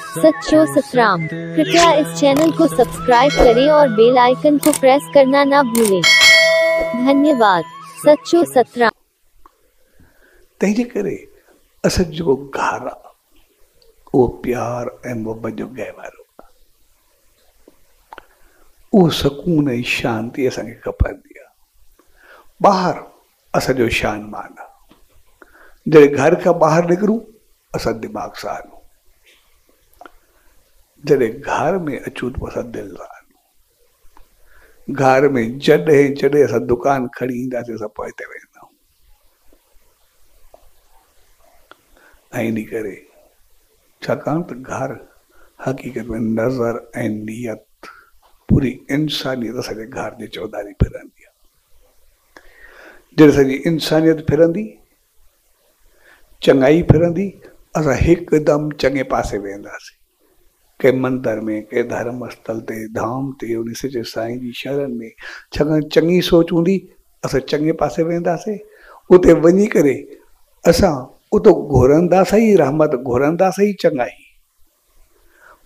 सच्चो सतराम। कृपया इस चैनल को सब्सक्राइब करें और बेल आइकन को प्रेस करना ना भूलें। धन्यवाद। सच्चो सतराम। तंहिंजे करे असां जेको घरु आहे उहो प्यार ऐं मोहबत जो गहवारो आहे। उहो सुकून ऐं शांती असांखे खपंदी आहे। ॿाहिरि असांजो शान मान आहे। जॾहिं घर खां ॿाहिरि निकिरूं असां दिमाग़ सां हलूं, जॾहिं घर में अचूं त असां दिलि सां हलूं। घर में जॾहिं जॾहिं असां दुकान खणी ईंदासीं असां पोइ हिते वेंदा आहियूं। ऐं इन करे छाकाणि त घर हक़ीक़त में नज़र ऐं नियत पूरी इंसानियत असांजे घर जे चौधारी फिरंदी आहे। जॾहिं असांजी इंसानियत फिरंदी, चङाई फिरंदी, असां हिकदमि चङे पासे वेंदासीं। कंहिं मंदर में, कंहिं धर्म स्थल ते, धाम ते, उन सचे साईं जी शरण में छाकाणि चङी सोच हूंदी, असां चङे पासे वेंदासीं। उते वञी करे असां उतो घुरंदासीं ई रहमत, घुरंदासीं ई चङाई,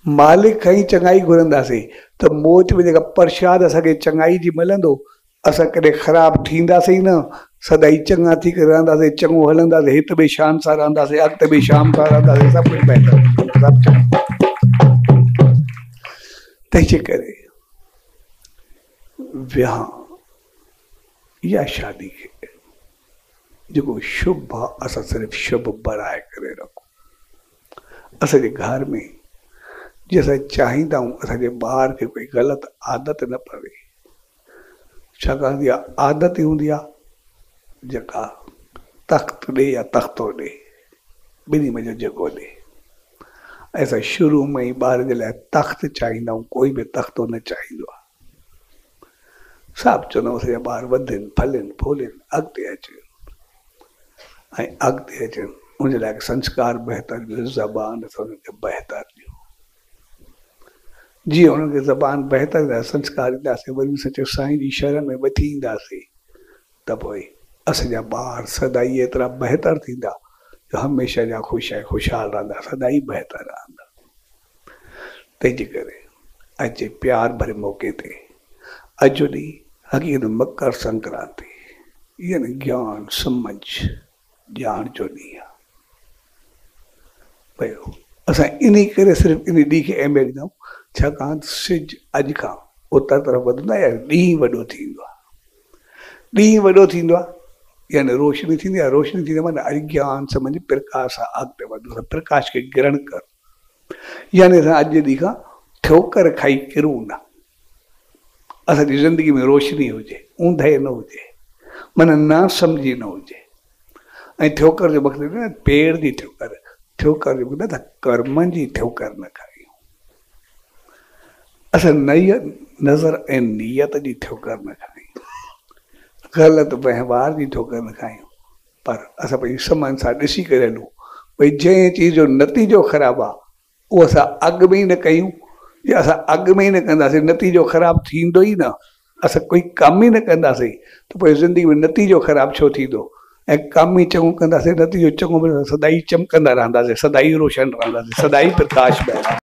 मालिक खां ई चङाई घुरंदासीं। त मोच में जेका प्रसाद असांखे चङाई जी मिलंदो, असां कॾहिं ख़राबु थींदासीं न, सदाई चङा थी करे रहंदासीं, चङो हलंदासीं, हित बि शान सां रहंदासीं, अॻिते बि शाम सां रहंदासीं, सभु कुझु बहितर। तंहिंजे करे विहांउ या शादी खे जेको शुभ आहे असां सिर्फ़ु शुभ बणाए करे रखूं। असांजे घर में जीअं असां चाहींदा आहियूं असांजे ॿार खे कोई ग़लति आदत न पवे, छाकाणि इहा आदत ई हूंदी आहे जेका तख़्त ॾे या तख़्तो ॾे, ॿिन्ही में जो जेको ॾे। ऐं असां शुरू में ई ॿार जे लाइ तख़्त चाहींदा आहियूं, कोई बि तख़्तो न चाहींदो आहे। सभु चवंदा असांजा ॿार वधनि, फलनि, फूलनि, अॻिते अचनि ऐं अॻिते अचनि। उनजे लाइ संस्कार बहितर ॾियो, ज़बान असां उनखे बहितर ॾियो। जीअं उनखे ज़बान बहितर ॾींदासीं, संस्कार ॾींदासीं, वरी सचो साईं जी शरण में वठी ईंदासीं, त पोइ असांजा ॿार सदाई एतिरा बहितर थींदा जो हमेशह जा ख़ुशहाल रहंदा, सदाई बहितर रहंदा। तंहिंजे करे अॼु जे प्यार भरे मौक़े ते अॼु जो ॾींहुं हक़ीक़त मकर संक्रांति, यानी ज्ञान समझ ॼाण जो ॾींहुं आहे। भई असां इन करे सिर्फ़ु इन ॾींहं खे अहमियत ॾियूं, छाकाणि त सिज अॼु खां उतर तरफ़ वधंदो आहे या ॾींहुं वॾो थींदो आहे। ॾींहुं वॾो थींदो आहे यानी रोशनी थींदी आहे, रोशनी थींदी आहे माना अज्ञान समझ प्रकाश सां अॻिते वधो, प्रकाश खे ग्रहण कर। यानी असां अॼु जे ॾींहं खां ठोकर खाई किरूं न, असांजी ज़िंदगी में रोशनी हुजे, ऊंधे न हुजे, माना ना सम्झी न हुजे। ऐं ठोकर जो मक़सदु न पेड़ जी ठोकर, ठोकर जो मक़सदु कर्मनि जी ठोकर न खायूं। असां नज़र ऐं नियत जी ठोकर न खायूं, ग़लति वहिंवार जी ठोकर न खायूं, पर असां पंहिंजी समझ सां ॾिसी करे हलूं भई जंहिं चीज़ जो नतीजो ख़राबु आहे उहो असां अॻु में ई न कयूं, या असां अॻु में ई न कंदासीं नतीजो ख़राबु थींदो ई न, असां कोई कमु ई न कंदासीं त पोइ ज़िंदगी में नतीजो ख़राबु छो थींदो। ऐं कमु ई चङो कंदासीं, नतीजो चङो मिलंदो, सदाई चमकंदा रहंदासीं, सदाई रोशन रहंदासीं, सदाई प्रकाश में।